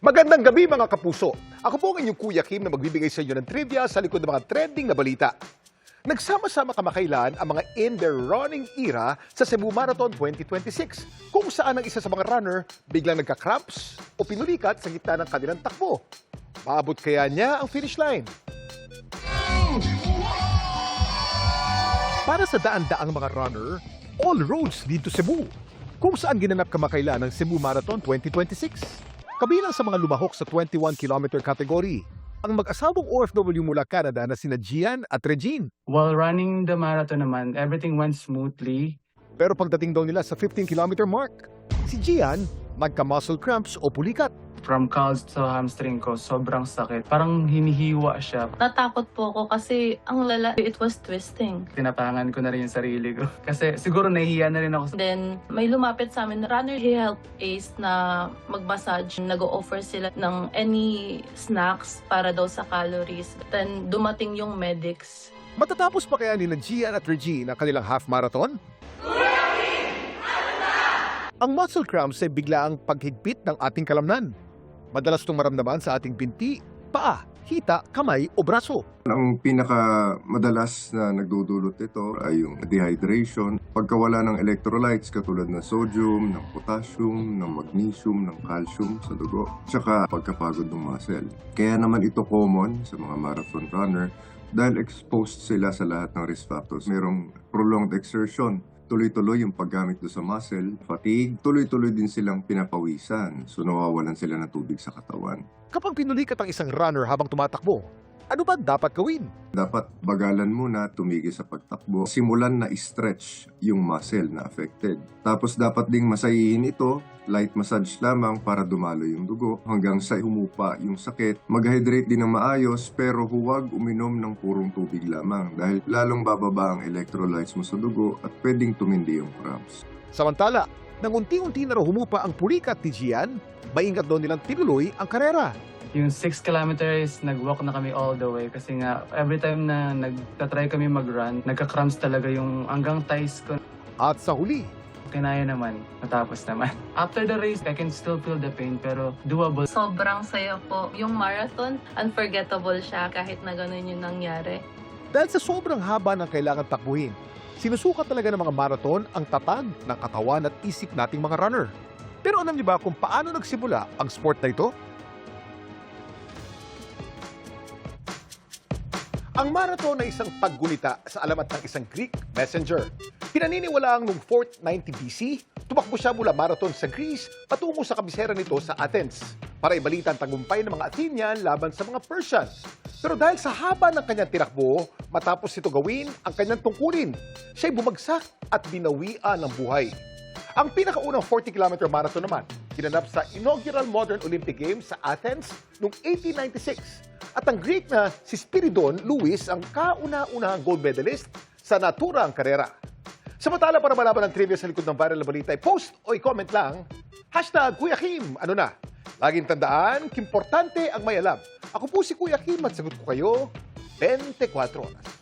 Magandang gabi mga kapuso. Ako po ang inyong Kuya Kim na magbibigay sa inyo ng trivia sa likod ng mga trending na balita. Nagsama-sama kamakailan ang mga in their running era sa Cebu Marathon 2026 kung saan ang isa sa mga runner biglang nagka-cramps o pinulikat sa gitna ng kanilang takbo. Maabot kaya niya ang finish line? Para sa daan-daang mga runner, all roads lead to Cebu, kung saan ginanap kamakailan ang Cebu Marathon 2026. Kabilang sa mga lumahok sa 21-kilometer category, ang mag-asawang OFW mula Canada na sina Gian at Regine. While running the marathon naman, everything went smoothly. Pero pagdating daw nila sa 15-kilometer mark, si Gian nagka-muscle cramps o pulikat. From calves to hamstring ko, sobrang sakit. Parang hinihiwa siya. Natakot po ako kasi ang lala, it was twisting. Tinapangan ko na rin yung sarili ko. Kasi siguro nahihiya na rin ako. Then, may lumapit sa amin, runner, he helped Ace na mag-massage. Nag-o-offer sila ng any snacks para daw sa calories. Then, dumating yung medics. Matatapos pa kaya nila Gian at Regine ang kanilang half marathon? Ang muscle cramps ay biglaang paghigpit ng ating kalamnan. Madalas itong maramdaman sa ating binti, paa, hita, kamay o braso. Ang pinakamadalas na nagdudulot nito ay yung dehydration, pagkawala ng electrolytes katulad ng sodium, ng potassium, ng magnesium, ng calcium sa dugo, tsaka pagkapagod ng muscle. Kaya naman ito common sa mga marathon runner dahil exposed sila sa lahat ng risk factors. Mayroong prolonged exertion, tuloy-tuloy yung paggamit do sa muscle, fatigue, tuloy-tuloy din silang pinapawisan, so nawawalan sila ng tubig sa katawan. Kapag pinulikat ang isang runner habang tumatakbo, ano ba dapat gawin? Dapat bagalan muna, tumigil sa pagtakbo, simulan na i-stretch yung muscle na affected. Tapos dapat ding masayihin ito, light massage lamang para dumalo yung dugo hanggang sa humupa yung sakit. Mag-hydrate din ng maayos pero huwag uminom ng purong tubig lamang dahil lalong bababa ang electrolytes mo sa dugo at pwedeng tumindi yung cramps. Samantala, nang unti-unti na raw humupa ang pulikat ni Gian, maingat daw nilang tinuloy ang karera. Yung 6 kilometers, nag-walk na kami all the way. Kasi nga, every time na nagtatry kami mag-run, nagka-cramps talaga yung hanggang thighs ko. At sa huli, Kinaya naman, natapos naman. After the race, I can still feel the pain pero doable. Sobrang saya po. Yung marathon, unforgettable siya kahit na ganun yung nangyari. dahil sa sobrang haba ng kailangan takbuhin, sinusukat talaga ng mga marathon ang tatag ng katawan at isip nating mga runner. Pero alam niyo ba kung paano nagsimula ang sport na ito? Ang marathon ay isang paggunita sa alamat ng isang Greek messenger. Pinaniniwalaang noong 490 BC, tumakbo siya mula marathon sa Greece patungo sa kabisera nito sa Athens para ibalita ang tagumpay ng mga Athenian laban sa mga Persian. Pero dahil sa haba ng kanyang tinakbo, matapos ito gawin ang kanyang tungkulin, siya'y bumagsak at binawian ng buhay. Ang pinakaunang 40-kilometer marathon naman, ginanap sa inaugural Modern Olympic Games sa Athens noong 1896. At ang Greek na si Spiridon Lewis ang kauna-unahang gold medalist sa naturang karera. Samantala para malaman ang trivia sa likod ng viral na balita, post o i-comment lang, #Kuya Kim, ano na? Laging tandaan, importante ang may alam. Ako po si Kuya Kim at sagot ko kayo 24 oras.